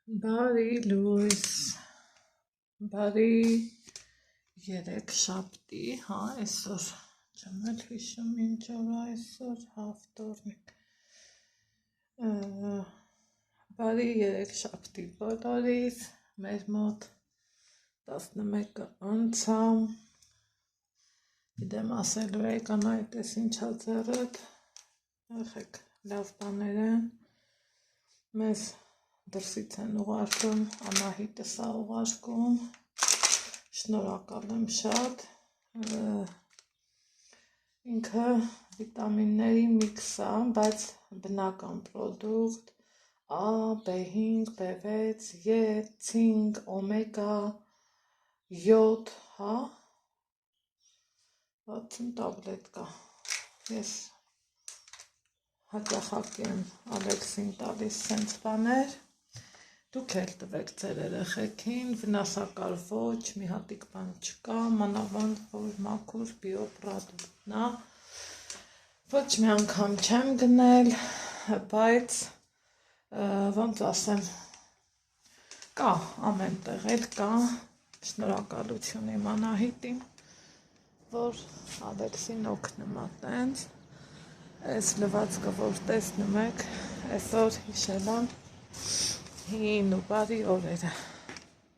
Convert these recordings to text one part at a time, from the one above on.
Բարի լույս, բարի երեքշաբթի, այսօր չեմ էլ հիշում ինչ օր այսօր, վտորնիկ, բարի երեքշաբթի բոլորիս, մեր մոտ 11-ը անցամ, գիտեմ ասելու եք անայտ ես ինչա ձեռդ, եղեք լավ բաներ են, մեզ դրսից են ուղարկում, Անահիտս է ուղարկում, շնորհակալ եմ շատ, ինքը վիտամինների միքս է, բայց բնական պրոդուկտ, A, B5, B6, E, ցինկ, օմեգա, յոդ, հա, 60 տաբլետկա, ես հաճախակի եմ Ալեքսին տալիս սենց բաներ, դուք էլ տվեք ձեր երեխեքին, վնասակար ոչ, մի հատիկ բան չկա, մանավանդ որ մաքուր բիո պրոդուկտն է, ոչ մի անգամ չեմ գնել, բայց ոնց ասեմ, կա ամեն տեղ էլ կա, շնորհակալություն իմ Անահիտին, որ Ալեքսին օգնում է տենց, այս լվացքը որ տեսնում եք, այսօր հիշել եմ հին ու բարի օրերը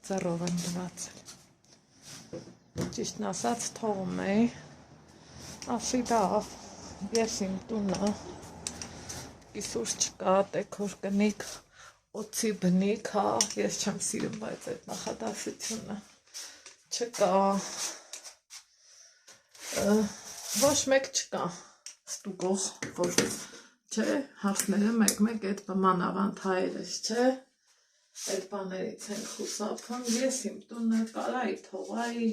ձեռով եմ լվացել, ճիշտն ասած թողում էի, ասի լավ, ես իմ տունը, իսուր չկա, տեքոր կնիք, օծի բնիք, հա, ես չեմ սիրում, բայց այդ նախադասությունը չկա, ոչ մեկ չկա, ստուգող, որ չէ, հարցները մեկ-մեկ այդ մանավանդ հայերս, չէ, այդ բաներից են խուսափում, ես իմ տունը կարայի թողայի,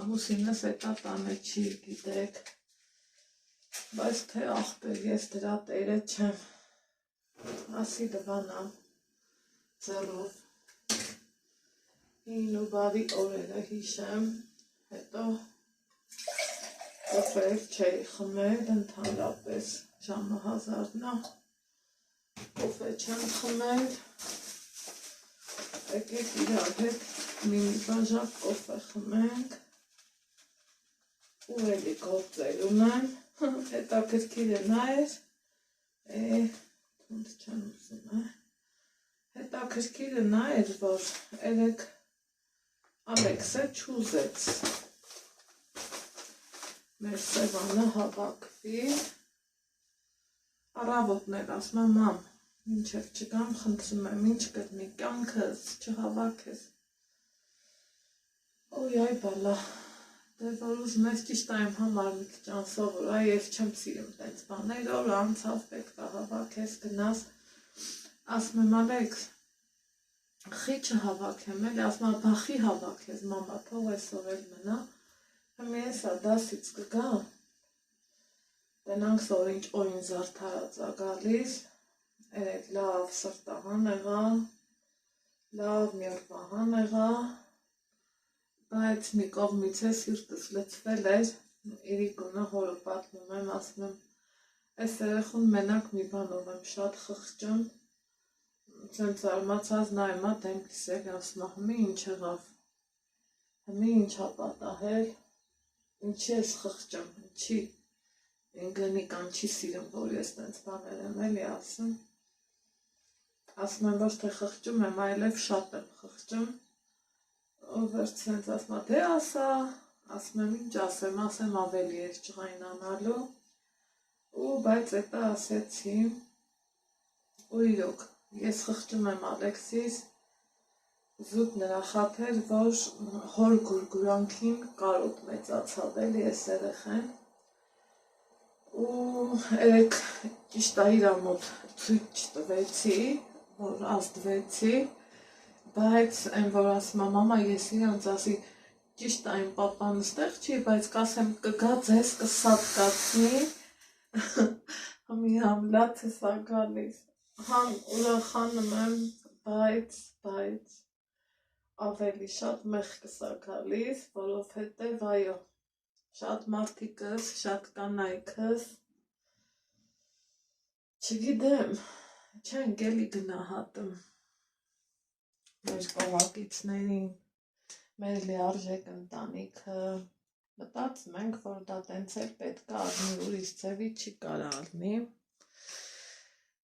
ամուսինս էտա տանը չի, գիտեք, բայց թե աղբեր, ես դրա տերը չեմ, ասի դվանամ ձեռով, հին ու բարի օրերը հիշեմ, հետո կոֆե չէի խմել, ընդհանրապես ժամը 1000-ն է, կոֆե չեմ խմել, եկեք իրար հետ մինի բաժակ կոֆե խմենք, ու էլի գործեր ունեմ, հետաքրքիր է նայր, թունդ չեմ ուզում, հետաքրքիր է նայր, որ երեք Ալեքսը չուզեց, մեր Սևանը հավաքվի, առավոտն էր ասում եմ, մամ, մինչև չգամ խնդրում եմ, ինչ կրնի կյանքս, չհավաքես, ոյ այ բալա, դե որ ուզում ես ճիշտ այմ համար մի քիչ անսովոր, ես չեմ սիրում տենց բաներ, որ անցավ պետք է հավաքես գնաս, ասում եմ Ալեքս, խի չհավաքեմ էլի, ասում եմ բախի հավաքես, մամա, թող այսօր էլ մնա, հմի եսա դասից կգա, տենանք սոր ինչ օին զարդարած ա գալիս, երեկ լավ սրտահան եղա, լավ մի օր պահան եղա, բայց մի կողմից է սիրտս լցվել էր, իրիկունը հորը պատմում եմ, ասում եմ, այս երեխուն մենակ մի բանով եմ շատ խղճում, ցենց արմացած նայում ա դեմքիս էլ ասում ա, հմի ինչ եղավ, հմի ինչ ա պատահել, ինչի ես խղճում, ինչի, ինգնիկան չի սիրում, որ ես տենց բաներ եմ էլի ասում, ասում եմ ոչ թե խղճում եմ, այլև շատ եմ խղճում, ու վերջ ցենց ասում ա, դե ասա, ասում եմ ինչ ասեմ ավելի ես ջղայնանալու, ու բայց էտա ասեցի, ու իրոք, ես խղճում եմ Ալեքսիս, զուտ նրա խաթեր, որ հոր գուրգուրանքին կարոտ մեծացավ էլի ես երեխեն, ու երեք ճիշտ է իրա մոտ ցույց չտվեցի, որ ազդվեցի, բայց այն որ ասում եմ, մամա ես իրանց ասի, ճիշտ այն պապան ստեղ չի, բայց կասեմ կգա ձեզ կսատկացնի, հմի համ լաց ես ա գալիս, համ ուրախանում եմ, բայց ավելի շատ մեղքս ա գալիս, որովհետև այո, շատ մարդիկս, շատ կանայքս, չգիտեմ, չենք էլի գնահատում, մեր կողակիցներին, մեր լիարժեք ընտանիքը, մտածում ենք, որ դա տենց էլ պետք է առնի, ուրիշ ձևի չի կարա առնի,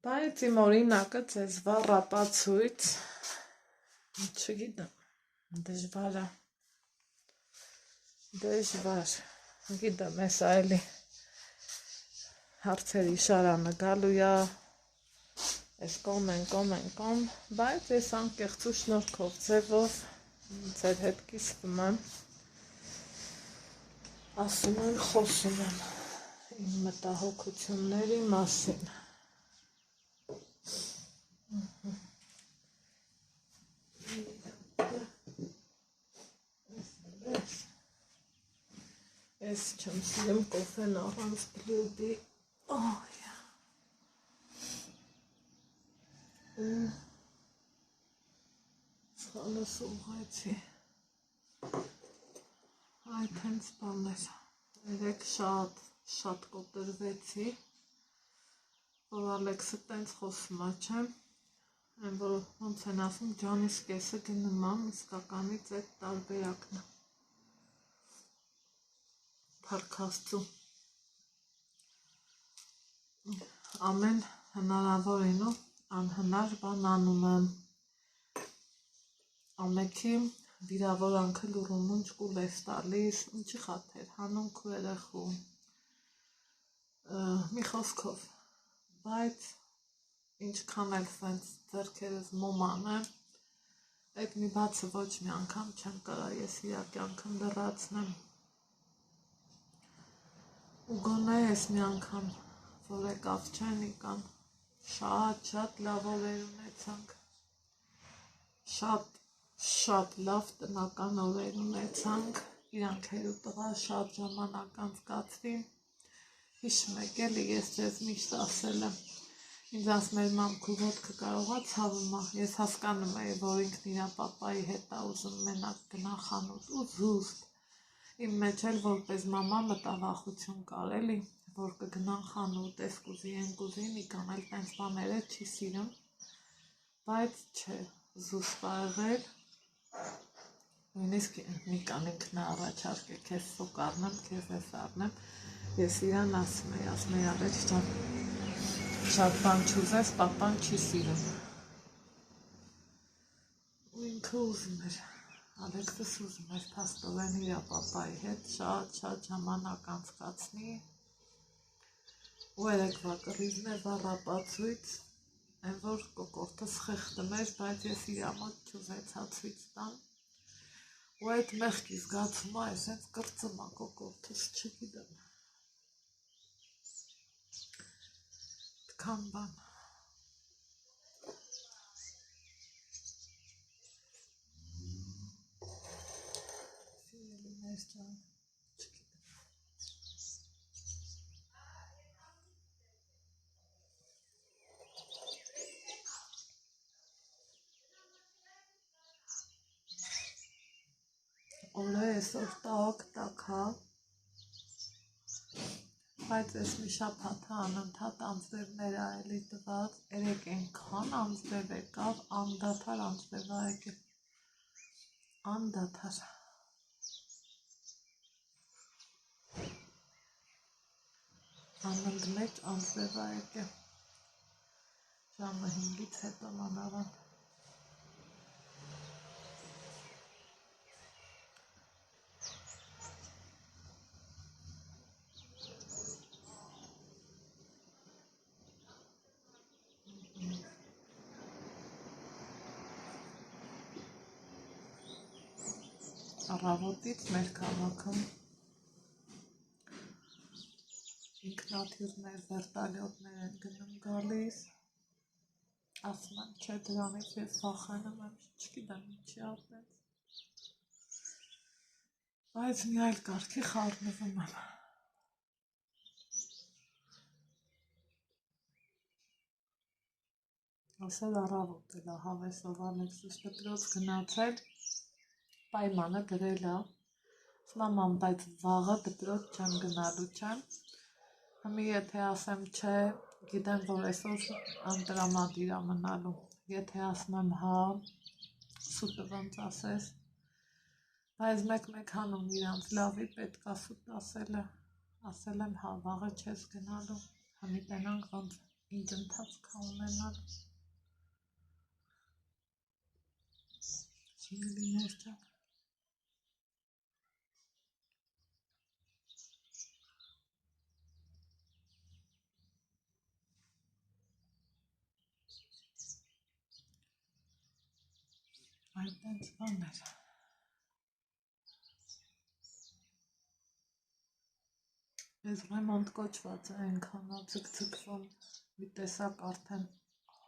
բայց իմ օրինակը ձեզ վառ ապացույց, չգիտեմ, դժվար, գիտեմ, ես այլի հարցերի շարանը գալու է, ես կոմ, բայց ես անկեղծ ու շնորհքով ձևով ձեր հետ կիսվում եմ, ասում եմ, խոսում եմ իմ մտահոգությունների մասին։ Ես չեմ սիրում կոֆեն առանց բլյուդի, սխալս ուղղեցի, այդ հենց բաներ, երեկ շատ կոտրվեցի, որ Ալեքսը տենց խոսում է, չէ, այն որ ոնց են ասում ջանիս կեսը գնում եմ, իսկականից այդ տարբերակն է, Փառքաստու, ամեն հնարավորին ու անհնար բան անում եմ, ամեքի վիրավորանքը լուրումունջ կուլ ես տալիս, ինչի խաթեր, հանում քու երեխու, մի խոսքով, բայց ինչքան էլ սենց ձեռքերս մոման եմ, այդ մի բացը ոչ մի անգամ չեմ կարա ես իրա կյանքն լրացնեմ, ու գոնե ես մի անգամ, որ եկավ չեն իկան, շատ լավ օրեր ունեցանք, շատ լավ տնական օրեր ունեցանք, իրանք հերու տղա շատ ժամանակ անցկացրին, հիշում եք էլի, ես ձեզ միշտ ասել եմ, ինձ ասում էր մամքու ոտքը կարողա ցավում է, ես հասկանում էի, որ ինքն իրա պապայի հետ է ուզում մենակ գնա խանութ ու զուստ, իմ մեջ էլ որպես մամա մտավախություն կար էլի, որ կգնան խանութ, ես կուզի, են կուզի, Նիկան էլ տենց բաները չի սիրում, բայց չէ, զուստ պա եղել, նույնիսկ Նիկան ինքն է առաջարկել, քեզ սոկ առնեմ, քեզ ես առնեմ, ես իրան ասում էի, Ալեքս ջան, շատ բան չուզես, պապան չի սիրում, ու ինքը ուզում էր, Ալեքսս ուզում էր փաստորեն իրա պապայի հետ շատ ժամանակ անցկացնի, ու երեկվա կռիվն է վառ ապացույց, այն որ կոկորդս խեղդում էր, բայց ես իրա մոտ չուզեցա ցույց տամ, ու այդ մեղքի զգացումը այս հենց կրծում է կոկորդս, չգիտեմ, տքան բան, սիրելիներ ջան, օրը այսօր տաք հա, բայց ես մի շաբաթ անընդհատ անձրևներ ա էլի տված, երեկ այնքան անձրև եկավ, անդադար անձրև ա եկել, անդադար, անընդ մեջ անձրև ա եկել, ժամը 5-ից հետո մանավանդ, առավոտից մեր քաղաքում ինքնաթիռներ, վերտալյոտներ են գնում գալիս, ասում եմ, չէ դրանից ես վախենում եմ, չգիտեմ ինչի ատենց, բայց մի այլ կարգի խառնվում եմ, ասել առավոտ էլ հավեսով Ալեքսուս դպրոց գնացել, պայմանը գրել է, մաման, բայց վաղը դպրոց չեմ գնալու չեմ, հիմի եթե ասեմ չէ, գիտեմ, որ այսօր անտրամադիր է մնալու, եթե ասում եմ հա, սուտը ոնց ասես, բայց մեկ հանում իրանց լավի պետքա սուտ ասել եմ հա վաղը չես գնալու, համի տենանք ոնց ինչ ընթացք ունենալ, չի լիներ ճան, այդտենց բաներ, ես ռեմոնտ կոչված է այնքան ձգձգվում, մի տեսակ արդեն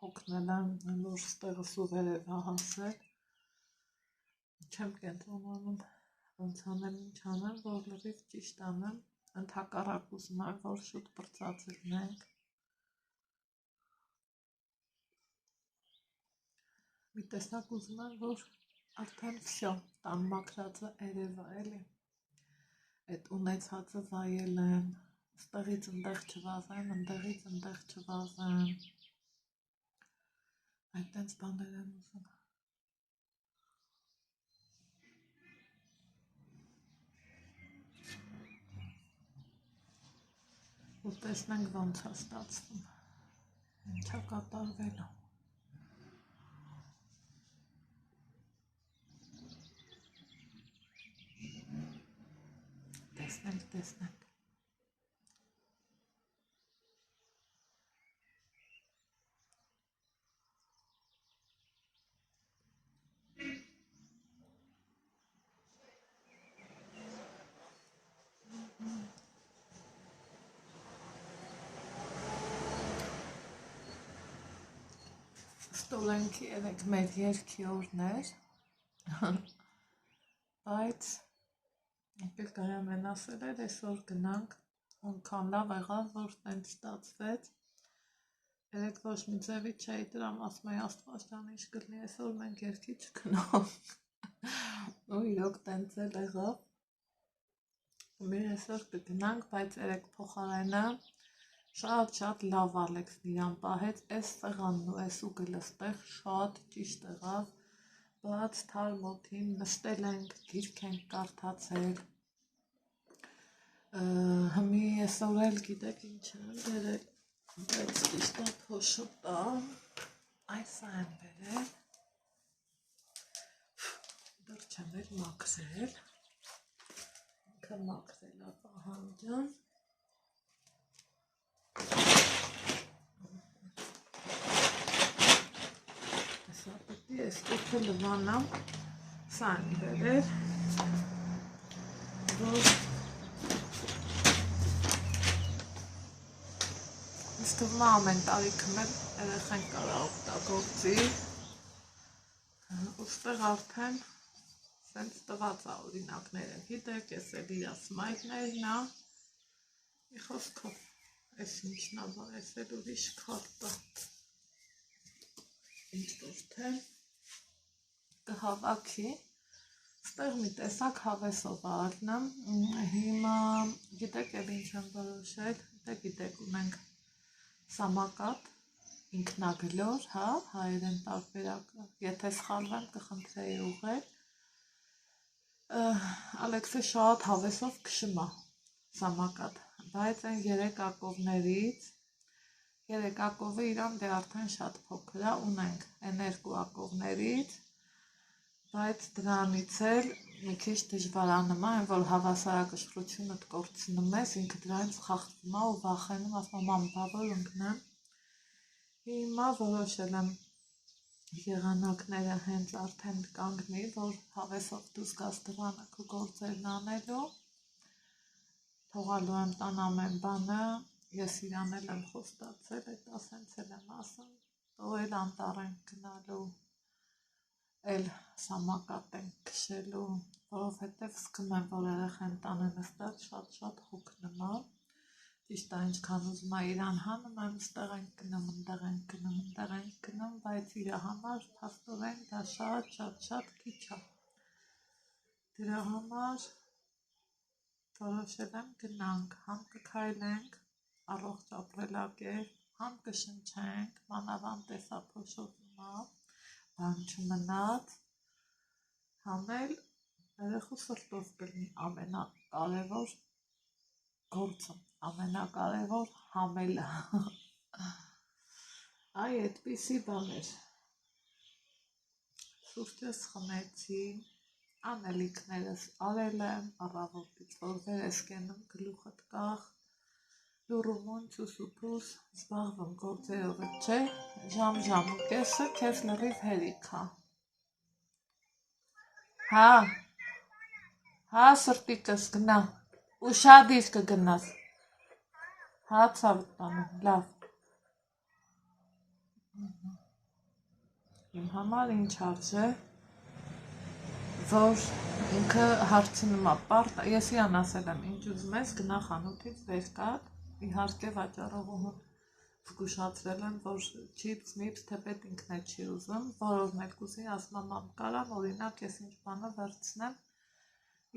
հոգնել եմ, որ ստեղը սուվերև հասել, չեմ կենտրոնանում, ոնց անեմ, ինչ անեմ, որ լրիվ ճիշտ անեմ, ընդհակառակ ուզում եմ, որ շուտ պրծածելնենք, մի տեսակ ուզում եմ, որ արդեն վсё, տան մաքրածը երևա էլի, այդ ունեցածը վայել եմ, ստեղից ընդեղ չվազեմ, ընդեղից ընդեղ չվազեմ, այդտենց բաներ եմ ուզում, ու տեսնենք ոնց է ստացվում, ինչա կատարվելու, տեսնենք, ստոլենքի երեք մեր երկի օրներ, բայց Պիրկարյանն ասել էր, այսօր գնանք, ունքան լավ եղավ, որ տենց ստացվեց, երեք ոչ մի ձևի չէի դրամ, ասում էի Աստված ջան, ինչ կլինի, այսօր մենք երկի չգնանք, ու իրոք տենց էլ եղավ, մեր այսօր կգնանք, բայց երեք փոխարենը շատ լավ Ալեքսն իրան պահեց, այս սեղանն ու այս ուգլը ստեղ շատ ճիշտ եղավ, բաց թարմոթին նստել ենք, գիրք ենք կարդացել, հմի այսօր էլ գիտեք ինչ եմ բերել, բայց ճիշտ է փոշու տա, այս եմ բերել, դեռ չեմ էլ մաքրել, ինքը մաքրել է պահանջան, Սա պետք է ստուփը լվանամ, սա եմ բերել, որ ինձ թվում է ամեն տարի քմել երեխեն կարա օգտագործի, ուստեղ արդեն սենց տված է օրինակները, գիտեք, ես էլ իրա սմայլներն է, մի խոսքով, ես ինչն է, ես էլ ուրիշ քարտ է, ինչ-որ թե կհավաքի, ստեղ մի տեսակ հավեսով ալնեմ, հիմա գիտեք էլ ինչ եմ որոշել, գիտեք ունենք սամակատ, ինքնագլոր, հա, հայերեն տարբերակը, եթե սխալվեմ կխնդրեի ուղղել, Ալեքսը շատ հավեսով քշում է սամակատ, բայց այն երեք ակովը իրան դե արդեն շատ փոքր է, ունենք այն երկու ակովներից, բայց դրանից էլ մի քիչ դժվարանում է, այն որ հավասարակշռությունդ կորցնում ես, ինքը դրանից խախտվում է ու վախենում, ասում մամ, բա որ ընկնեմ, հիմա որոշել եմ եղանակները հենց արդեն կանգնի, որ հավեսով դուրս գաս դրանը քո գործերն անելու, թողալու եմ տան ամեն բանը, ես իրան էլ եմ խոստացել, այդ ասենց էլ եմ ասում, ու էլ անտառ ենք գնալու, էլ սամակատ ենք քշելու, որովհետև զգում եմ, որ երեխան տանը նստած շատ հոգնում է, ճիշտ է ինչքան ուզում է իրան հանում եմ, ստեղ ենք գնում, ընդեղ ենք գնում, բայց իր համար փաստորեն դա շատ քիչ է, դրա համար որոշել եմ գնանք, համ կքայլենք, առողջ ապրելակերպ, համ կշնչենք, մանավանդ տեսափոշոտումա, բան չմնաց, Համել երեխու սրտով կլինի ամենակարևոր գործը, ամենակարևոր համելը։ Այ այդպիսի բաներ։ Սուրճս խմեցի, անելիքներս արել եմ, առավոտից որ վեր ես կենում գլուխդ կախ, լուրումուն, ծուսուփուս, զբաղվում գործերով չէ, ժամ ու կեսը քեզ լրիվ հերիք է։ Հա սրտիկս գնա, ուշադիր կգնաս, հա ցավդ տանում, լավ։ Իմ համար ինչ արժե, որ ինքը հարցնում է պարտ, ես իրան ասել եմ, ինչ ուզում ես գնա խանութից վեր կար, իհարկե վաճառողուհուն զգուշացրել եմ, որ չիպս միպս թեպետ ինքն է չի ուզում, որովն էլ կուզի ասում եմ կարամ օրինակ ես ինչ բանը վերցնեմ,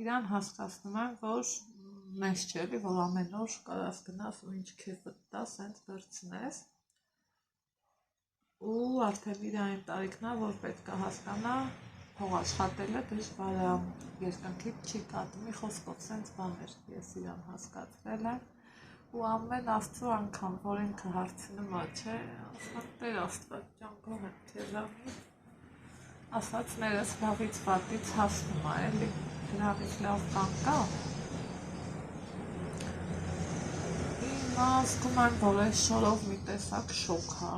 իրան հասկացնում եմ, որ մեզ չէ էլի, որ ամեն օր կարաս գնաս ու ինչ քեֆդ տա, սենց վերցնես, ու արդեն իր այն տարիքն է, որ պետք է հասկանա, փող աշխատելը դժվար է, երկնքից չի կատմի, խոսքով սենց բաներ ես իրան հասկացրել եմ, ու ամեն Աստծո անգամ, որ ինքը հարցնում է, չէ, ասում Տեր Աստված ջան, գոհ եմ քեզանից, ասածներս լավից վատից հասնում է, էլի, դրանից լավ բան կա։ Հիմա ասում եմ, որ այս շորով մի տեսակ շոկ է,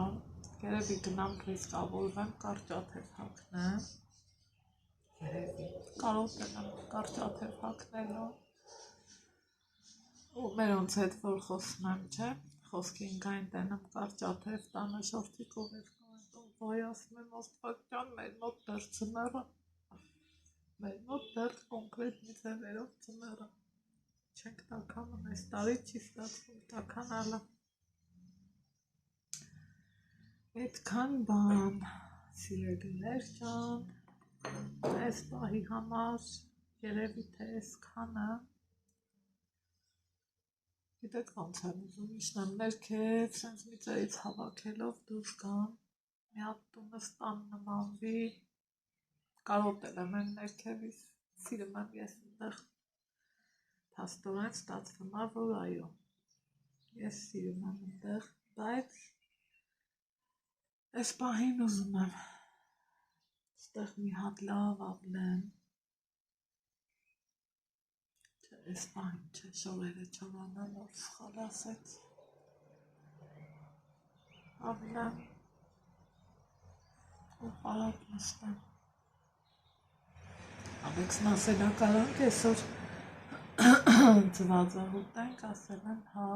երևի գնամ ռիսկավորվեմ, կարճաթև հագնեմ, երևի, կարոտել եմ կարճաթև հագնելու, ու մերոնց հետ որ խոսում եմ, չէ, խոսքի ինքային տենեմ կարճաթև, տանը շորթիկով էր կամենտում, վայ ասում եմ Աստված ջան, մեր մոտ դեռ ձմեռը, մեր մոտ դեռ կոնկրետ մի ձևերով ձմեռը, չենք տաքանում, այս տարի չի ստացվում տաքանալը։ Այդքան բան, սիրելիներ ջան, այս պահի համար երևի թե այսքանը, գիտեք ոնց եմ ուզում իշնեմ ներքև, սենց մի ծերից հավաքելով դուրս գամ, մի հատ տունս տան նմանվի, կարոտել եմ են ներքևից, սիրում եմ ես այնտեղ, փաստորեն ստացվում է, որ այո, ես սիրում եմ այնտեղ, բայց այս պահին ուզում եմ ստեղ մի հատ լավ ապնեմ, այս պահին չէ շորերը չորանան, որ սխալ ասեց, ապնեմ ու պարապ նստեմ, Ալեքսն ասել է կարանք այսօր ձվածաղուտ ենք, ասել են հա,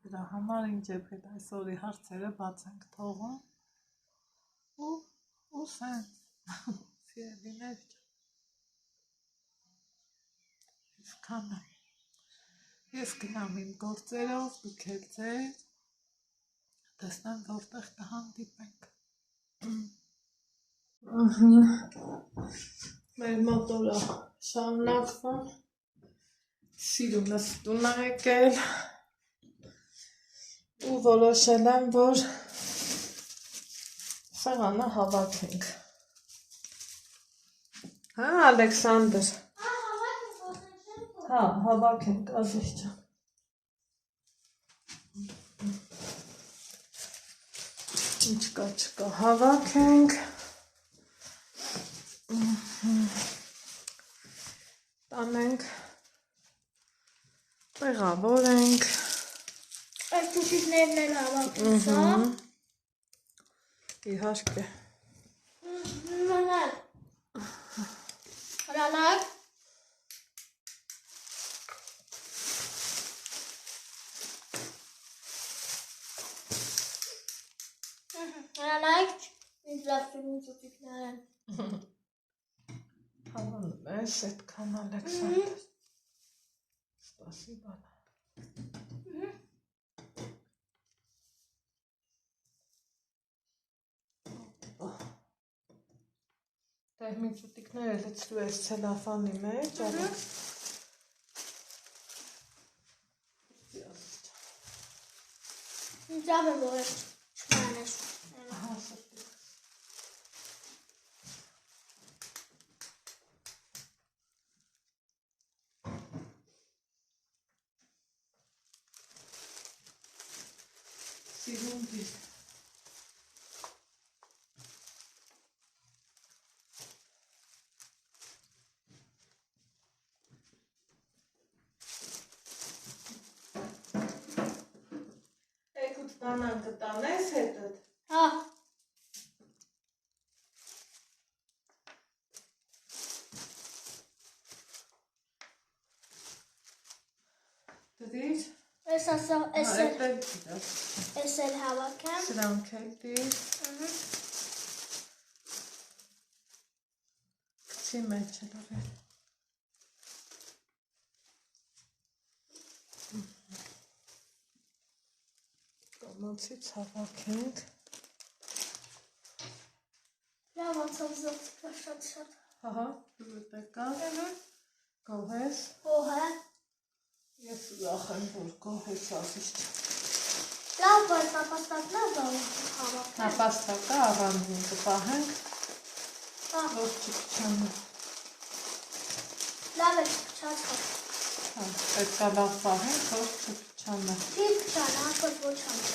դրա համար ինչ եք հետ այսօրի հարցերը բաց ենք թողում, ու սենց, սիրելիներ ջան, իսկան է, ես գնամ իմ գործերով, դուք էլ ձեր, տեսնեմ որտեղ կհանդիպենք։ Մեր մոտորը շարունակվում, սիրունս տուն է եկել, ու որոշել եմ, որ սեղանը հավաքենք։ Հա, Ալեքսանդր։ Հա, հավաքենք, Ազիզ ջան։ Ինչ կա չկա, հավաքենք։ Տանենք, տեղավորենք։ Այս տուփիկներն էլ հավաքենք, հա։ Իհարկե։ Հրանակ։ Հրանակ։ Հրանակ։ Ինձ լավ սուրում տուփիկներ են։ Հավանում ես այդքան Ալեքսանդր։ Սպասիբա։ Դե մի ծուտիկները լցրու ես ցելոֆանի մեջ, Ալեքս։ Ինձ լավ է որ չկանես։ Ահա սրտիկս։ սիրուն դիր։ Էգուտ բանան կտանես հետըտ։ Հա։ Դրիր։ Ես ասա, Էս էլ հավաքեմ։ Սրանք էլ դիր։ Քչի մեջ էլ արել։ Կամացից հավաքենք։ Լավ անցավ զոհցիկա շատ։ Հահա, դու տեկա, գոհես։ Հոհը։ Ես ուրախ եմ, որ գոհես ասիշ չա։ Լավ, բայց նապաստակն է հավաքեմ։ Նապաստակը առանձին կպահենք, որ չփչանը։ Լավ է չփչացա։ Հա, պետք է լավ պահենք, որ չփչանը։ Չի փչանը, հակոտ ոչ անը։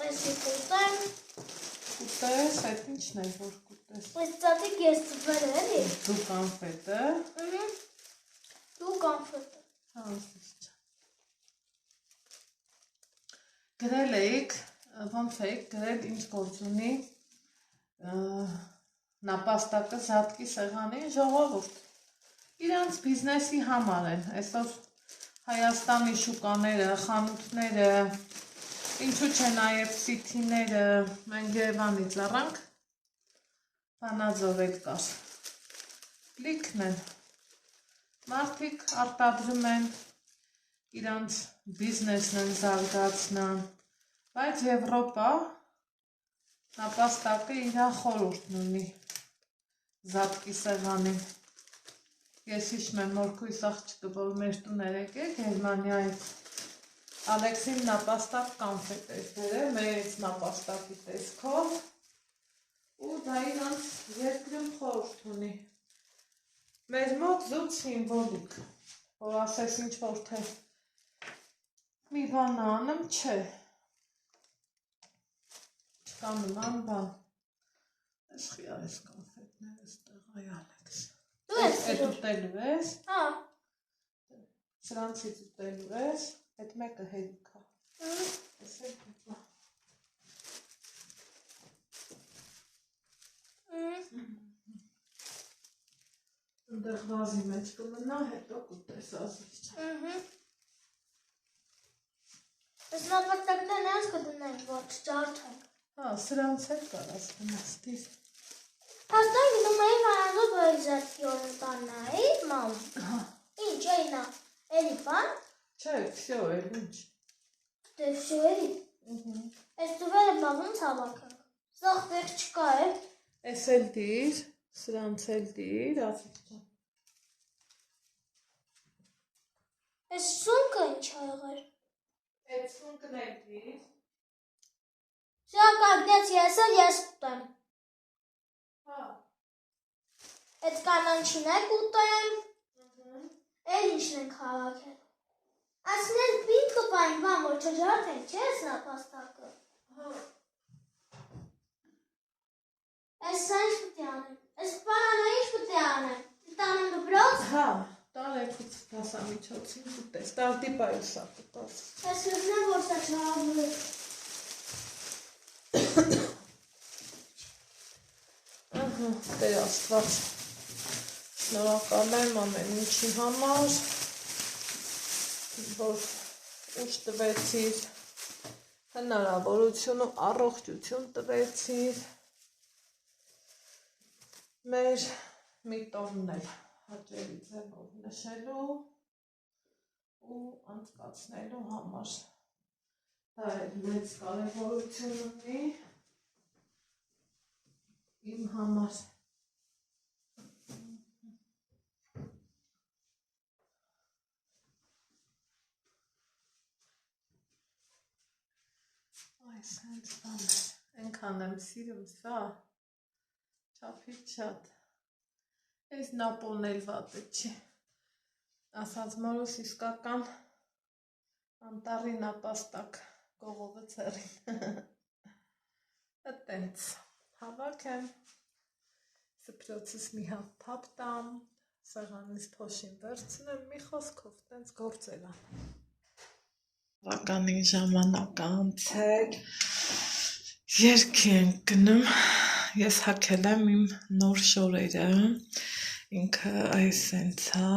Այսի կուտեմ։ Կուտես, այդ ինչն է, որ կուտես։ Այս ծատիկ ես ծվեր էլի։ Դու կանֆետը։ Դու կանֆետը։ Հա, ասիշ չա։ Գրել էիք, ոնց էիք, գրել ինչ գործ ունի նապաստակը զատկի սեղանի ժողովուրդ։ Իրանց բիզնեսի համար են, այսօր Հայաստանի շուկաները, խանութները, ինչու չէ նաև սիթիները, մենք Երևանից առանք, Վանաձոր էլ կար, լիքն են, մարդիկ արտադրում են, իրանց բիզնեսն են զարգացնան, բայց Եվրոպա նապաստակը իրա խորհուրդն ունի, զատկի սեղանին, ես հիշում եմ, որ քույս աղջիկը, որ մեր տուն էր եկել Գերմանիայից, Ալեքսին նապաստակ կանֆետ էր բերել, մեծ նապաստակի տեսքով, ու դա իրանց երկրում խորհուրդ ունի, մեր մոտ զուտ սիմվոլիկ, որ ասես ինչ որ թե մի բան անեմ, չէ, չկա նման բան, ես խիար ես կանֆետներ ես տղայ Ալեքս, այդ ուտելու ես, սրանցից ուտելու ես, այդ մեկը հերիք է, ես էլ կուտա, ընդեղ վազի մեջ կմնա, հետո կուտես ասից չա։ Ես նապաստակներն ես կդնենք, որ չջարդենք։ Հա, սրանց էլ կարաս կնաստիր։ Հաստան գնում էի վանազով բայզատիորն տաննայի, մամ։ Ինչ էինա, էլի բան։ Չէ, վսյո էլ ինչ։ Դե վսյո էլի։ Ես դուվերը բաղունց հավաքանք։ Սաղ վեք չկա է։ Ես էլ դիր, սրանց էլ դիր, ասից չա։ Ես սունկը ինչ ա եղեր։ Այդ սունկն էլ դիր։ Սյա կագնեց ես էլ ես կուտեմ։ Հա։ Այդ կանանչին է կուտեմ։ Էլ ինչն ենք հավաքել։ Ասնել պինդ կպային բան, որ չջարդենք, չէ ես նապաստակը։ Ես սա ինչ պտի անեմ, ես պանանա ինչ պտի անեմ, տանեմ դպրոց։ Հա, տարեկուց դասամիջոցին կուտես, տարտիպայու սա կուտես։ Ես լսնեմ, որ սա չհավու է։ Տեր աստված, շնորհակալ եմ ամեն ինչի համար, որ ուժ տվեցիր, հնարավորություն ու առողջություն տվեցիր, մեր միտումն էլ հաճելի ձևով նշելու ու անցկացնելու համար, դա էլ մեծ կարևորություն ունի իմ համար։ Այս հենց բան է, ենքան եմ սիրում սա, չափից շատ, ես նապոն էլ վատը չի, ասած մորուս իսկական անտարի նապաստակ կողովը ցերին։ Այդտենց հավաքեմ, սպրոցս մի հատ թափ տամ, սեղանից փոշին վերցնեմ, մի խոսքով տենց գործեր ան։ Բականի ժամանակ անցել, երգի ենք գնում, ես հագել եմ իմ նոր շորերը, ինքը այսենց հա,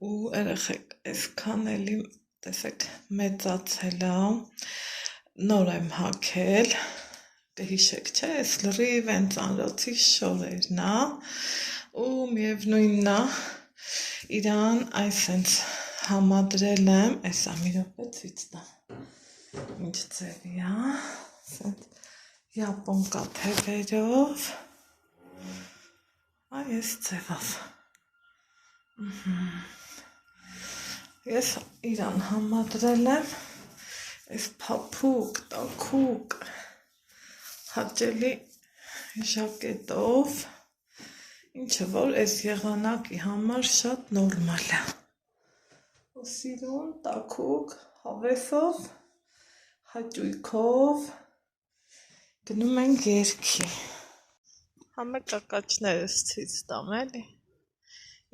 ու երեխեք այսքան էլի տեսեք մեծացել ա, նոր եմ հագել, կհիշեք չէ, այս լրիվ են ծանրոցի շորերն ա, ու միևնույնն ա, իրան այսենց համադրել եմ, այսա մի րոպե ցույց տամ, ինչ ձևի ա, այսենց յապոնկա թևերով, այս ձևով, ես իրան համադրել եմ, այս փափուկ, տաքուկ, հաճելի ժակետով, ինչը որ այս եղանակի համար շատ նորմալ է, ու սիրուն, տաքուկ, հավեսով, հաճույքով, գնում ենք երգի, համե կակաչներս ցույց տամ էլի,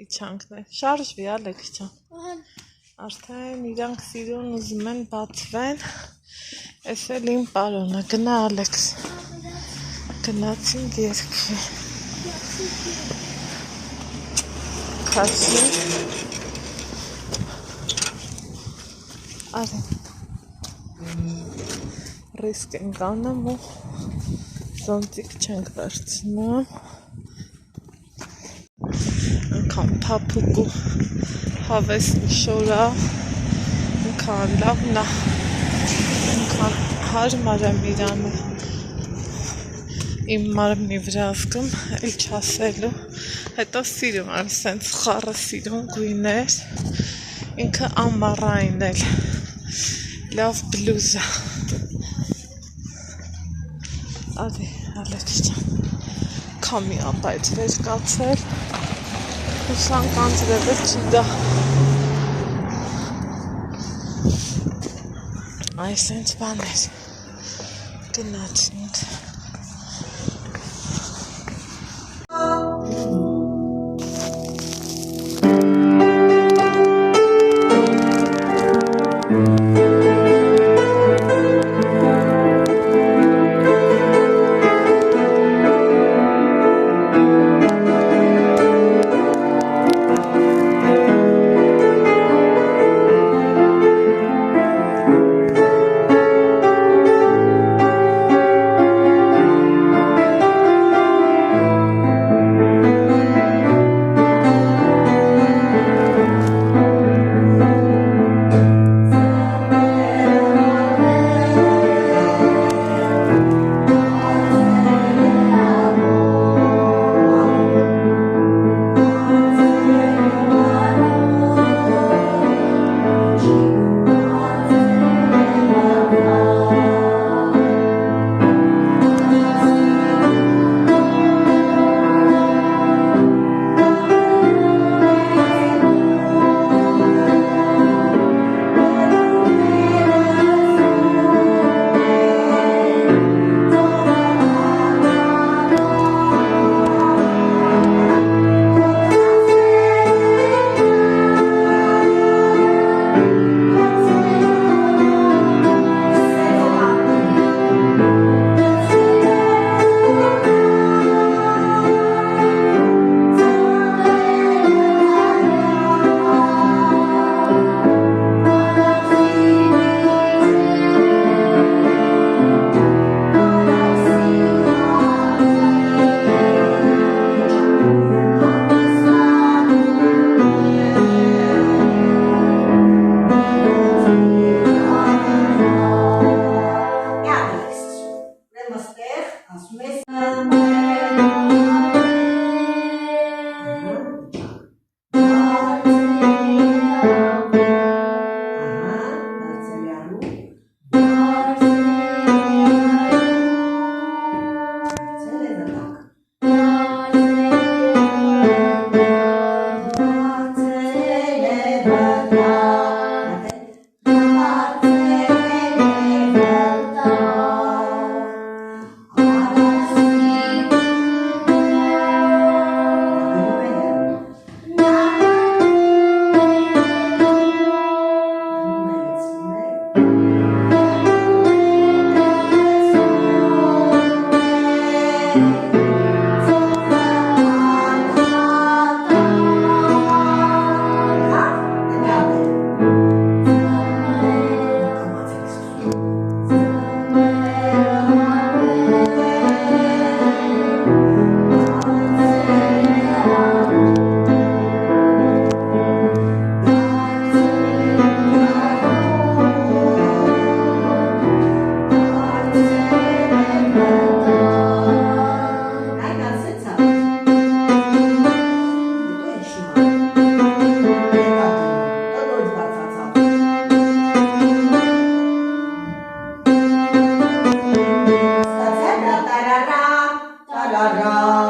իչանքներ, շարժվի ալեք ջան, արդեն իրանք սիրուն ուզում են բացվեն, ես էլ իմ պարոնը, գնա Ալեքս, գնացինք երգի, քաշի, արի, ռիսկ ենք անում ու զոնտիկ չենք վերցնում, ընքան փափուկ ու հավեսնի շորա, ընքան լավն ա, ընքան հարմար եմ իրանը, իմ մարմնի վրա զգում, էլ չասելու, հետո սիրում եմ սենց խառը սիրուն գույներ, ինքը ամառային էլ, լավ բլուզա, արի Ալեքս ջան, քամի ապայց վեր կացել, հուսանք անձրևը չի դա, այսենց բաներ, գնացինք,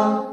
Դա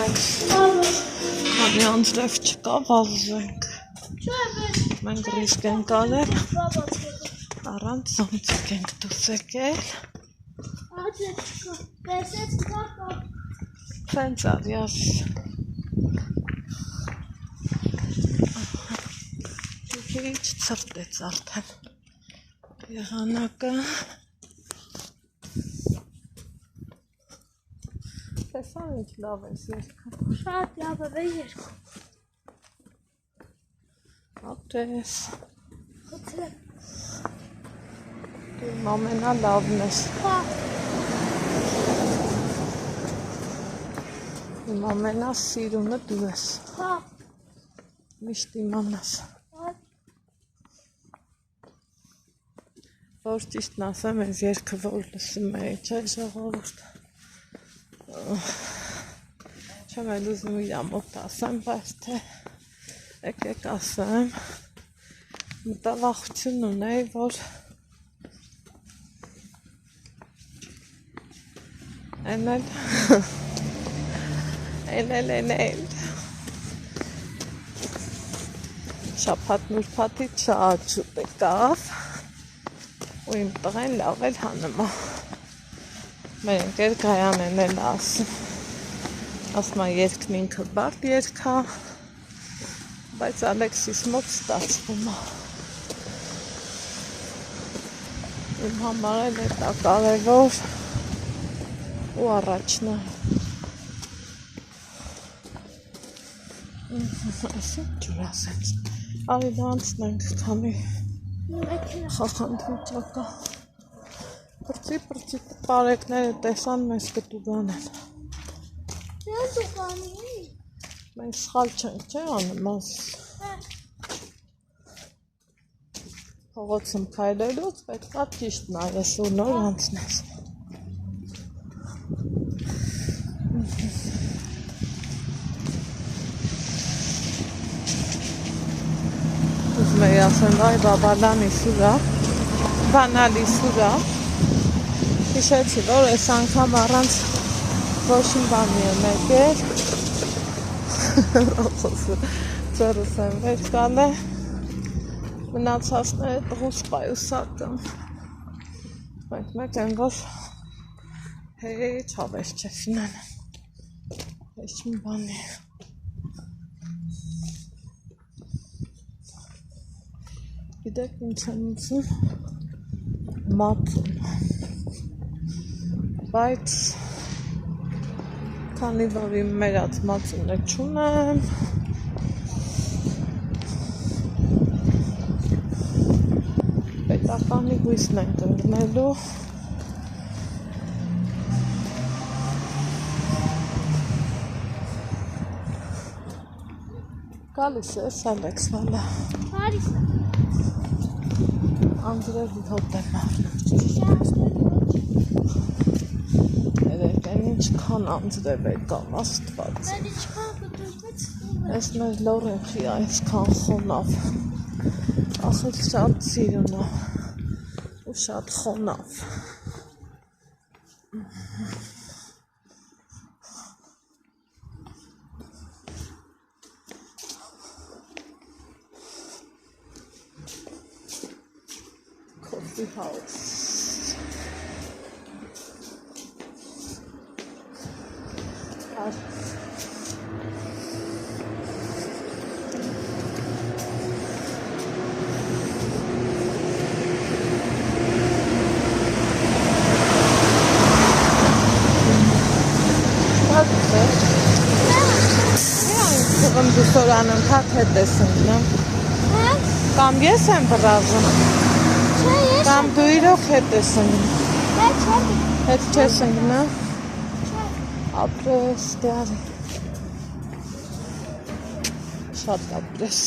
անենք։ Քանի անձրև չկա, վազենք։ Մենք ռիսկ ենք արել, առանց զամցիկ ենք դուրս եկել։ Սենց արի ասիս։ Քիչ ցրտեց արդեն եղանակը։ Տեսա ինչ լավ ես երկում։ Շատ լավ է երկում։ Ապրես։ Խնդրեմ։ Դու ամենալավն ես։ Հա։ Իմ ամենասիրունը դու ես։ Հա։ Միշտ իմանաս։ Որ ճիշտն ասեմ, այս երգը որ լսում էի, չէ՞ ժողովուրդ։ Չեմ էլ ուզում իր մոտ ասեմ, բայց թե եկեք ասեմ, մտավախություն ունեի, որ էնել շաբաթ նուրբաթից շատ շուտ եկավ ու իմ տղեն լավ էլ հանում է։ Մեր ընկեր Գայանեն էլ ասում է երգն ինքը բարդ երգ է, բայց Ալեքսիս մոտ ստացվում է։ Իմ համար էլ է դա կարևոր ու առաջն է։ Ասում ջուր ասենց, արի դա անցնենք, քանի խախանդ վիճակա։ Պրծի պարեկները տեսան մեզ կտուգան են։ Ես ուղանի։ Մենք սխալ չենք, չէ՞ անում ասես։ Փողոցում քայլելուց պետք է ճիշտ նայես ու նոր անցնես։ Ուզում էի ասեմ, վայ բաբալանի սուրա, բանալի սուրա, հիշեցի, որ այս անգամ առանց ոչ մի բանի եմ եկել, ձեռս եմ վեր կանը, մնացածները տղուս պայուսակում, մենք մեկ են, որ հեչ հավես չես նան, ոչ մի բանի։ Գիտեք ինչ եմ ուզում մածուն, բայց քանի որ իմ մերած մածունը չունեմ, պետականի հույսն ենք ընկնելու, գալիս ես Ալեքս վալա։ Հարիս է։ Անձրևի հոտ եմ առնում։ Երեք են ինչքան անձրև է կամ աստված։ Մեր ինչքան կտուրվեց Ես մեր լորենխի այսքան խոնավ։ Ախր շատ սիրուն է ու շատ խոնավ։ Coffee house. Դուսորանում թաթ հետ ես ընգնում, կամ ես եմ բրազում, կամ դու իրոք հետ ես ընգնում, հետ չես ընգնում, ապրես, դարի, շատ ապրես,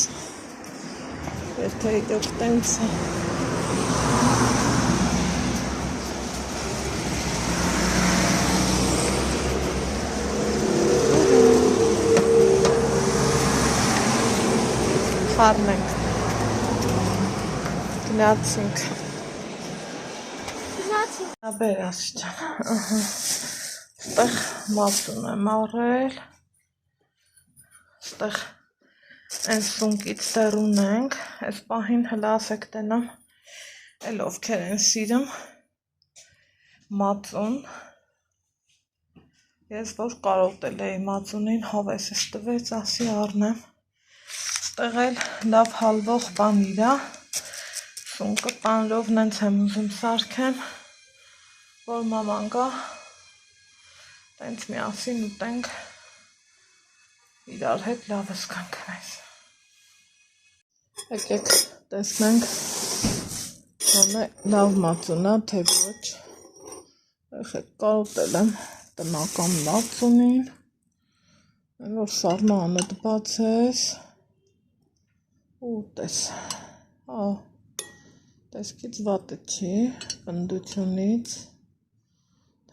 եթե իրոք տենց է, խառնենք, գնացինք, բեր ասիճան, տեղ մածուն եմ առել, Ստեղ այն սունկից դեռ ունենք, այս պահին հլա ասեք տնամ, էլ ովքեր են սիրում մածուն, ես որ կարոտել էի մածունին, հավեսս տվեց, ասի առնեմ, ստեղ էլ լավ հալվող բան իրա, սունկը պանրով նենց եմ ուզում սարքեմ, որ մաման գա, տենց միասին ուտենք, իրար հետ լավս կանք մեզ։ Եկեք տեսնենք, որ լավ մածունա, թե ոչ, եղեք կարոտել եմ տնական մածունին, որ սարմանդ բացես, ու տես, տեսքից վատը չի, պնդությունից,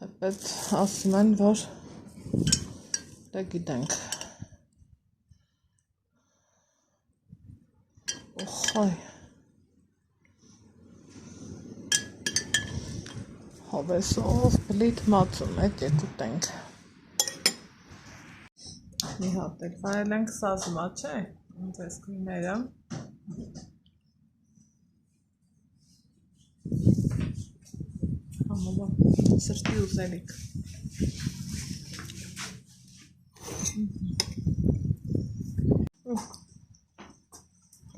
թեպետ ասում են, որ դե գիտենք, Խայ հավեսով բլիթ մածուն եկեք ուտենք մի հատ էլ վայել ենք սազմա չէ ձեզ գույները համովա սրտի ուզելիք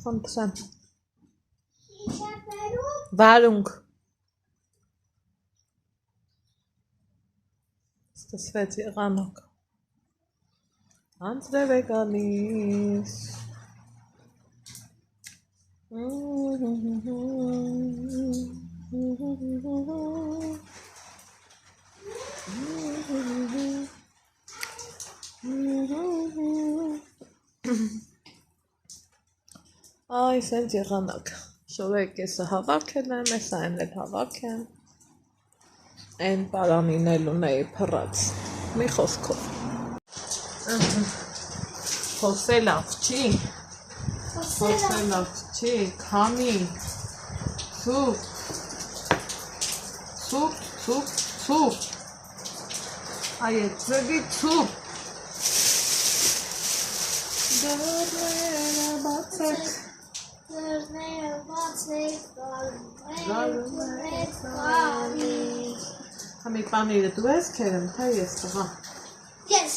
Ֆոնտսան Վարունգ Ստսվեց եղանակ Անձրև է գալիս Այ սենց եղանակ շորեք եսը հավաքել եմ, եսա են էլ հավաք եմ են պարանին էլ ունեի պրած մի խոսքով խոսել ավ չի խոսել ավ չի կամի սուպ սուպ սուպ սուպ այ է ծրգի սուպ դարները բացեք Դերները բացեք, գալիս Համի պանիրը դու ես կերեմ, թե ես տղա Ես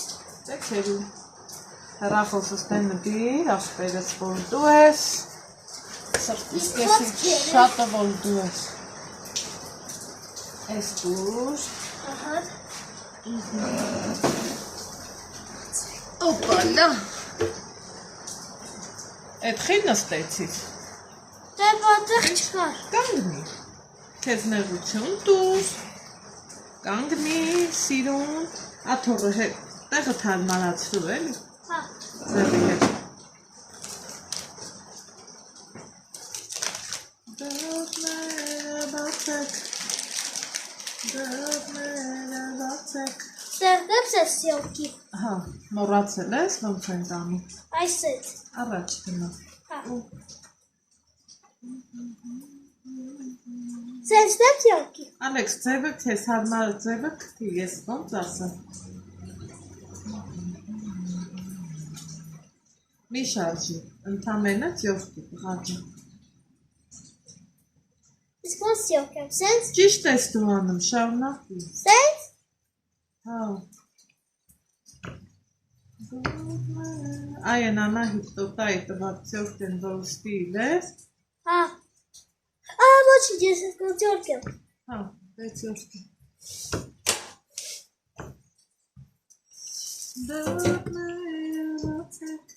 Դե կերում Հեռախոսս տենը դիր, աշպերս որ դու ես Սրտիս կեսի շատը որ դու ես Ես դուր Օպալա Էդ խի նստեցիր Դե պատեղ չկար Կանգնի Քեզ նեղություն դուր Կանգնի, սիրուն Աթորը հետ Տեղը թարմարացրու էլի Հա Ձևի հետ Դողները բացեք Դողները բացեք Ստեղծեմ ես սյոկի Հա, մոռացել ես, ոնց են տանում Այս էդ Առաջ գնա Հա Սենց դեմ սյոկի Ալեքս, ձևը քեզ հարմար ձևը քթի, ես ոնց ասեմ Մի շարժի, ընդամենը ծյովքի բղաճը Իսկ ոնց սյոկ եմ, սենց Ճիշտ ես դու անում, շարունակի Սենց Հա Այ են անահիտ տոտայի տվակ ծյովք են որ ստիլ ես Հա ոչինչ ես սյոկ եմ Հա, դե ծյովքի Դողները բացեք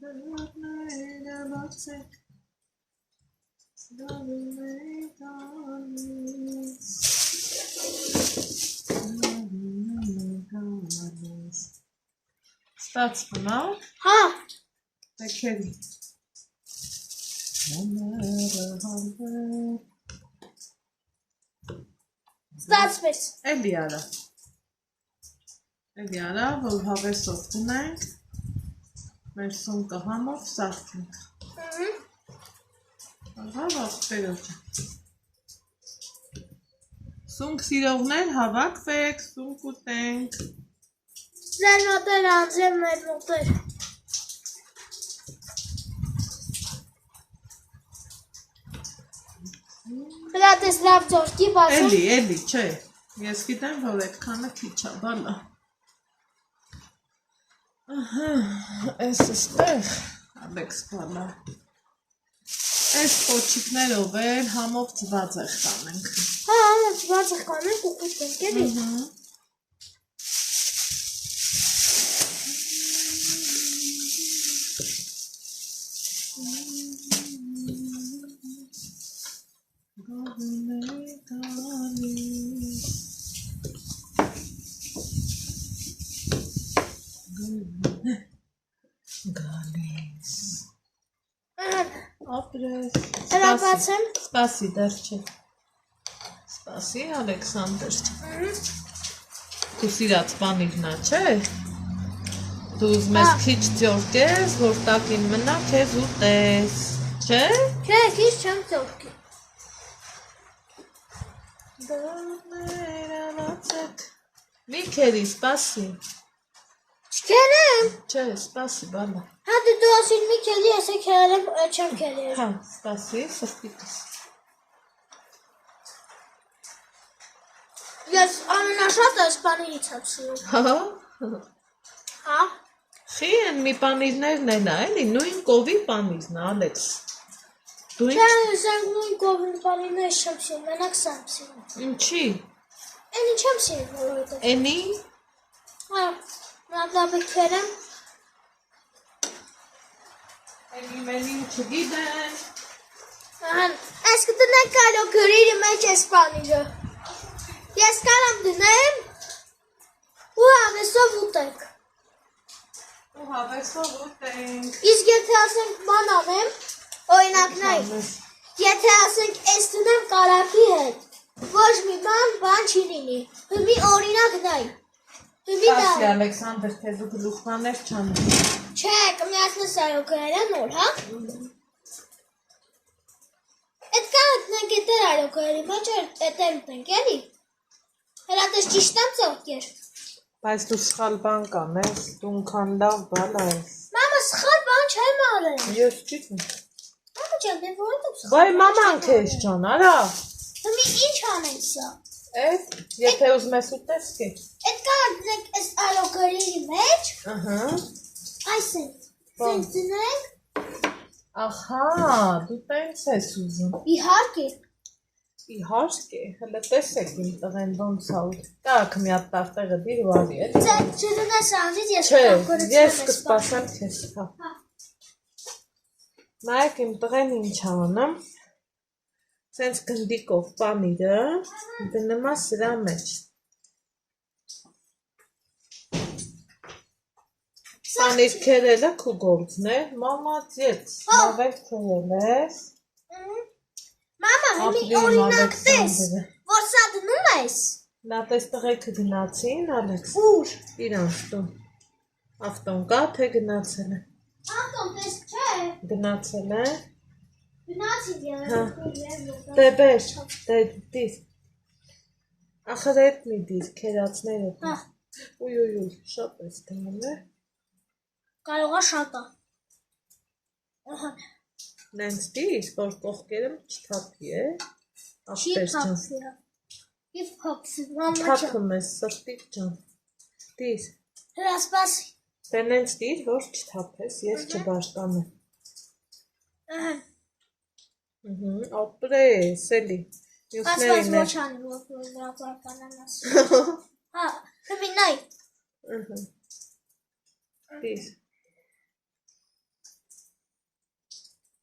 Դողները բացեք Դողում է գալիս Ստացվում ա Հա Դե քերի Համերը համեր Ստացվեց Էլի արա Էլի արա, որ հավեսով դնենք Մեր սունկը համով սարքենք Ահա աղբերոջը Սունկ սիրողներ հավաքվեք, սունկ ուտենք Ձեր մոտեր անձրև մեր մոտեր։ Հրատես լավ ձորքի բացում։ Էլի, չէ։ Ես գիտեմ, որ այդքանը քիչ է, բալա։ Ահա, այս ստեղ, Ալեքս բալա։ Այս կոչիկներով էլ համով ծված եղ կանենք։ Հա, համով ծված եղ կանենք ու կուտենք, էլի։ Գալիս։ Ապրես։ Հրապացեմ։ Սպասի, դեռ չէ։ Սպասի, Ալեքսանդր չէ։ Դու սիրած պանիրնա, չէ։ Դու ուզում ես քիչ ձորկես, որ տակին մնա, քեզ ուտես, չէ։ Չէ, քիչ չեմ ձորքի։ Մի քերի, սպասի։ Չքերեմ։ Չէ, սպասի, բալա։ Հա դու ասին մի քելի, ես քերեմ, չեմ քերել։ Հա, սպասի, սրտիկս։ Ես ամենաշատը այս պանիրից եմ սիրում։ Հա։ Հա։ Խի են մի պանիրներն են էլի, նույն կովի պանիրն է, Ալեքս։ Դու Չէ, ես նույն կովի պանիրները չեմ սիրում, մենակ սա եմ սիրում։ ինչի։ Էնի չեմ սիրում, որովհետև։ Էնի։ Հա, մատլապը քերեմ։ Էնի մենին չգիտեն։ Ահան, այս կտնենք կալո գրիրի մեջ ես պանիրը։ Ես կարամ դնեմ ու հավեսով ուտենք։ Ու հավեսով ուտենք։ Իսկ եթե ասենք բան անեմ, օրինակ նայ, եթե ասենք ես դնեմ կարակի հետ, ոչ մի բան չի լինի, մի օրինակ նայ, մի Սպասի, Ալեքսանդր, քեզ ու գլուխմաներ չան։ Չէ, կմիացնես այո գրելը նոր, հա։ Էդ կանենք էտեր այո գրելի մեջ էտեր ուտենք, էլի։ Հրատես ճիշտ եմ ծորքեր։ Բայց դու սխալ բան կանես, դու նքան լավ բալա ես։ Մամա, սխալ բան չեմ արել։ Ես չգիտեմ։ Մամա ջան, դե որտե՞ղ սխալ։ Բայ մաման քեզ ջան, արա։ Մի ինչ անենք սա։ Էդ, եթե ուզում ես ուտես կե։ Էդ կանենք այս այո գրելի մեջ։ Ահա։ Այսինքն, սենց դնենք։ Ահա, դու տենց ես ուզում։ Իհարկե։ Իհարկե, հələ տեսեք իմ տղեն ոնց է ուտ։ Տակ մի հատ տարտեղը դիր ու արի էլի։ Չդնես անձից ես Չէ, կողքորից ես կսպասեմ քեզ, հա։ Նայեք իմ տղեն ինչ անում։ Սենց գնդիկով պանիրը դնում է սրա մեջ։ Պանիր քերելը քու գործն է, մամացեց, լավ է քերել ես։ Մամա, մի օրինակ տես, որ սա դնում ես։ Նա տես տղեքը գնացին, Ալեքս։ Ուր։ Իրանց տուն։ Ավտոն կա, թե գնացել է։ Ավտոն տես չէ։ Գնացել է։ Գնացին ես։ Դե բեր, դե դիր։ Ախր էդ մի դիր, քերացները։ Հա։ Ուй, շատ ես դնում է։ Կարող է շատ է։ Ահա։ Նենց դիր, որ կողքերը չթափի է։ Չի թափի։ Եվ փոքսի, մամա չա։ Թափում ես սրտիկ ջան։ Դիր։ Հրա սպասի։ Դե նենց դիր, որ չթափես, ես չբաշտանեմ։ Ահա։ Ապրես, էլի։ Ասված ոչ անի, որ նրա բարկանանաս։ Հա, կմի նայ։ Դիր։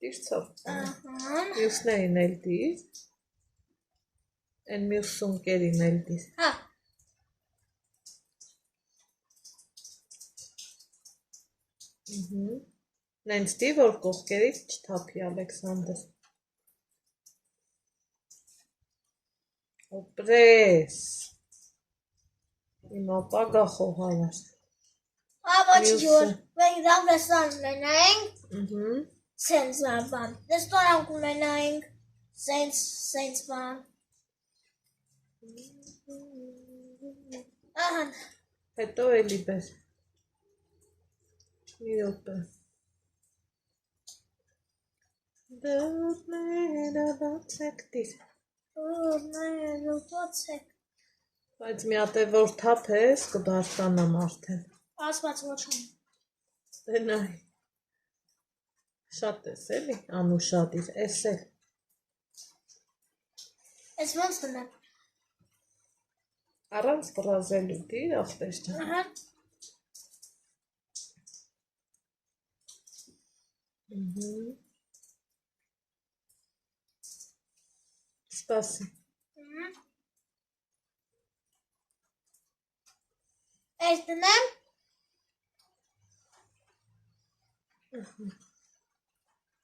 Դիր ծով։ Մյուսներին էլ դիր։ Են մյուս սունկերին էլ դիր։ Հա։ Նենց դի, որ կողքերից չթափի, Ալեքսանդր։ Ապրես։ Իմ ապագա խոհարար։ Աբաչի ջոր, մենք դավրեսան ունենայինք, սենց բան, ռեստորանք ունենայինք, սենց բան։ Ահան։ Հետո էլի բեր։ Մի րոպե։ Դռները բացեք դիր։ Դռները բացեք։ Բայց մի հատ է որ թափես կբարձրանամ արդեն։ Ասված ոչ չեմ։ Դե նայ։ Շատ ես էլի, անուշատ իր, էս էլ։ Ես ոնց դնեմ։ Առանց բրազելու դիր, ախպեր ջան։ Ահա։ Սպասի։ Ես դնեմ։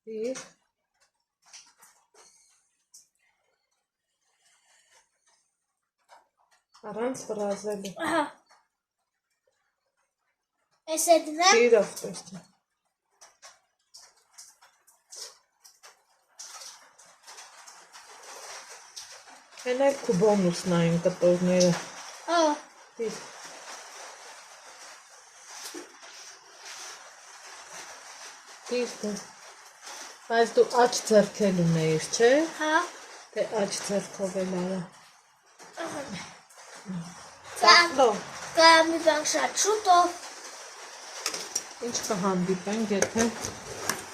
Դիր։ Առանց բրազելու։ Ահա։ Ես է դնեմ։ Դիր ախպեր ջան։ Հենայք ու բոնուսն այն կտորները։ Ահա։ Դիր։ Դիր դե։ Բայց դու աչ ձերքելում էիր, չէ։ Հա։ Դե աչ ձերքով էլ արա։ Կա մի բան շատ շուտով։ Ինչ կհանդիպենք, եթե։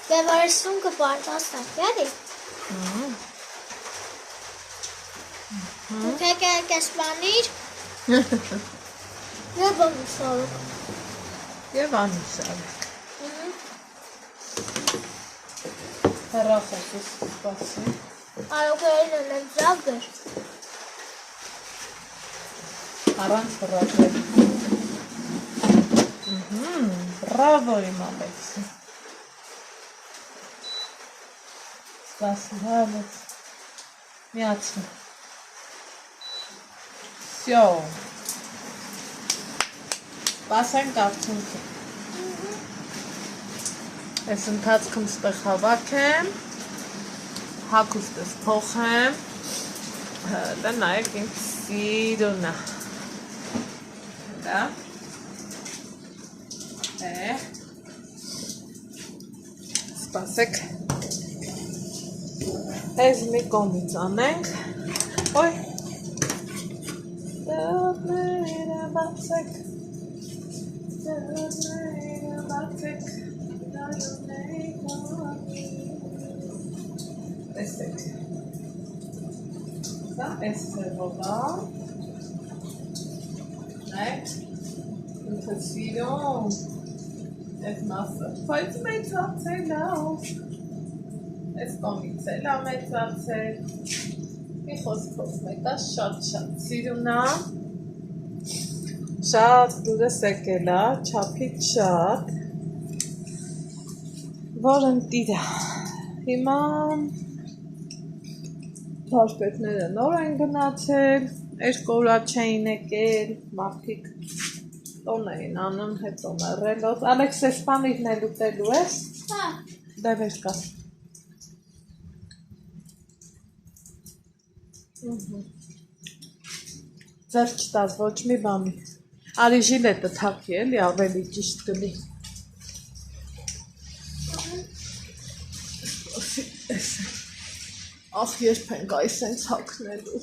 Դե որ սունկը պարտասնակ, էլի։ Դուք եկեք ես բանիր։ Եվ անուսարուկ։ Եվ անուսարուկ։ Հեռախոսս սպասի։ Արոքերին են ձագր։ Առանց բրազել։ Բրավո իմ Ալեքսի։ Սպասի, հավեց։ Միացնի։ Всё։ Սպասենք արդյունքը։ Ես ընթացքում ստեղ հավաքեմ, հագուստս փոխեմ, դա նայեք ինձ սիրունա, դա, սպասեք, ես մի կողմից անենք, ոյ, դռները բացեք, տեսեք, սա այս ձևով է, նայեք, ինքը սիրում, այս մասը, բայց մեծացել է, այս կողմից էլ է մեծացել, մի խոսքով մեկա շատ սիրուն է, շատ դուրս եկել է, չափից շատ, որ ընտիր է, հիմա Թաշպետները նոր են գնացել, երկու օր չէին եկել, մարդիկ տոն էին անում, հետո մեռելով, Ալեքսես պանիրն էլ ուտելու ես, Հա, դե վեր կա, ձեր չտաս ոչ մի բանի, արի ժիլետը թակի էլի ավելի ճիշտ գլի, ախ երբ ենք այս ենք հակնելու,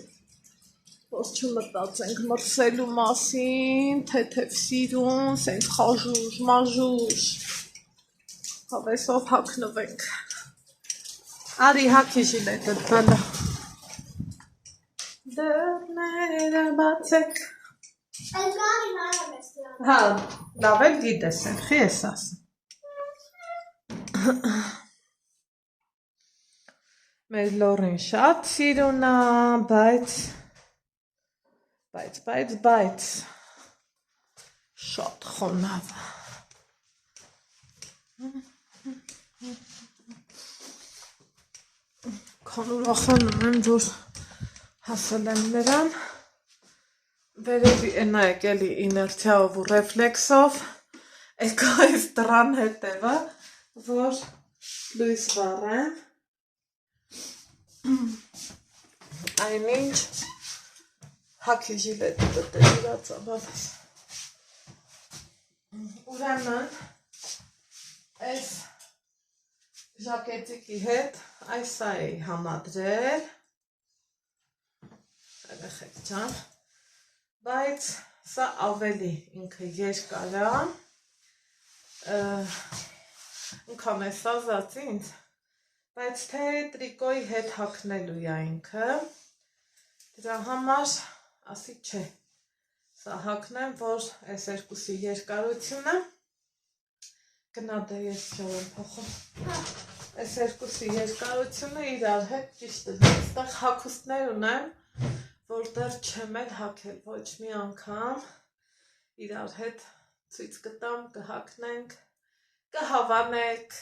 որ չմտածենք մրսելու մասին, թեթև սիրուն, սենց խաժուժ, մաժուժ, հավեսով հակնվենք, արի հակի ժիլետը բալա, դռները բացեք, այս բանի նայում ես դրան։ հա, լավ էլ գիտես են, խի ես ասում, մեր լորին շատ սիրուն է, բայց, շատ խոնավ է, քան ուրախանում եմ, որ հասել եմ նրան, վերևի նայեք էլի իներցիայով ու ռեֆլեքսով, եկա այս դռան հետևը, որ լույս վառեմ, այնինչ հակի ժիլետը դտել իրացաբավես, ուրեմն այս ժակետիկի հետ այս սա էի համադրել, երեխեք ջան, բայց սա ավելի ինքը երկար է, ինքան էս ասած ինձ, բայց թե տրիկոյի հետ հագնելու է ինքը, դրա համար ասի չէ, սա հագնեմ, որ այս երկուսի երկարությունը, գնա դե ես չեմ փոխում, այս երկուսի երկարությունը իրար հետ ճիշտ է, այստեղ հագուստներ ունեմ, որ դեռ չեմ էլ հագել, ոչ մի անգամ, իրար հետ ցույց կտամ, կհագնենք, կհավանեք,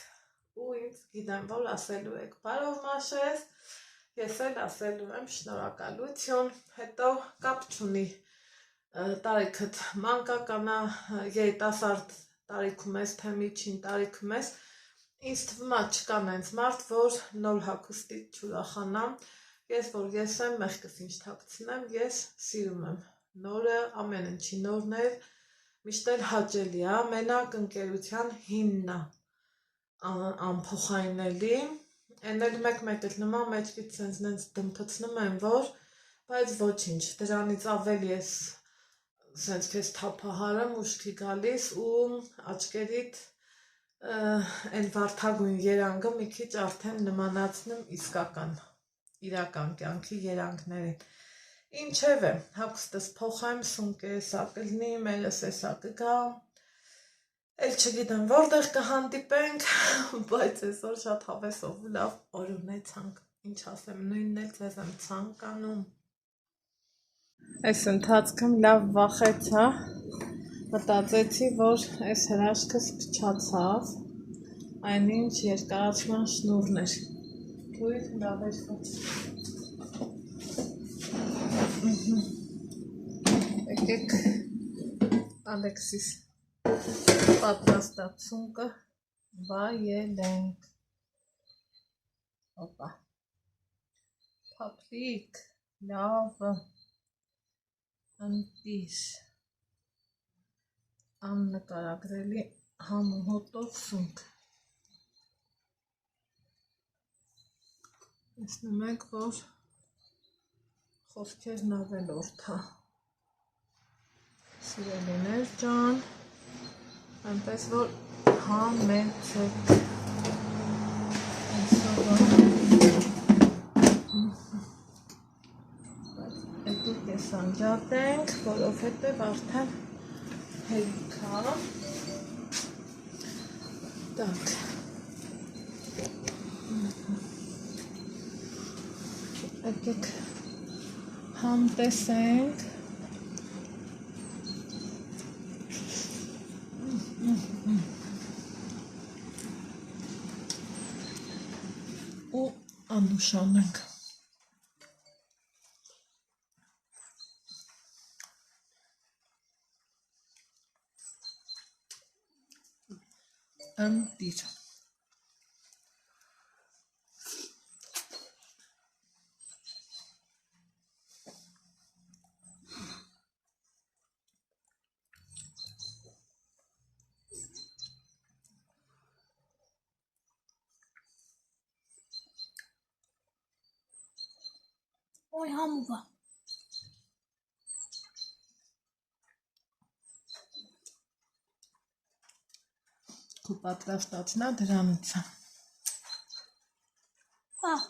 ու ինձ գիտեմ, որ ասելու եք, բարով Մաշես, ես էլ ասելու եմ շնորհակալություն, հետո կապ չունի տարիքդ մանկականա երիտասարդ տարիքում ես, թե միջին տարիքում ես, ինձ թվում է չկան հենց մարդ, որ նոր հագուստից չուրախանամ, ես որ ես եմ, մեղքս ինչ թաքցնեմ, ես սիրում եմ նորը, ամեն ինչի նորներ, միշտ էլ հաճելի է, մենակ ընկերության հիմնն է անփոխարինելի, այն էլ մեկ-մեկ էլ նման մեջքից սենց դմփցնում եմ, որ, բայց ոչինչ, դրանից ավելի ես սենց քեզ թափահարում ուշքի գալիս ու աչքերիդ այն վարդագույն երանգը մի քիչ արդեն նմանացնում իսկական, իրական կյանքի երանգներին։ Ինչևէ, հագուստս փոխեմ, սունկե սա կլինի, մերս էսա կգա, էլ չգիտեմ որտեղ կհանդիպենք, բայց այսօր շատ հավեսով ու լավ օր ունեցանք, ինչ ասեմ, նույնն էլ ձեզ եմ ցանկանում։ Այս ընթացքում լավ վախեցա, մտածեցի, որ այս հրաշքս փչացավ, այնինչ երկարացման շնուրն էր, թույլ լավեցված։ Եկեք Ալեքսիս պատրաստած սունկը վայելենք, հոպա, փափլիկ, լավը, ընտիր, աննկարագրելի համու հոտով սունկ, տեսնում եք, որ խոսքերն ավելորդ է, սիրելիներ ջան, այնպես որ համեցեք, եկեք ես անջատենք, որովհետև արդեն հերիք է, տակ, եկեք համտեսենք, ու անուշանենք։ Ընտիր։ Ой, համուվա։ Քո պատրաստածն է դրանից է։ Ահ,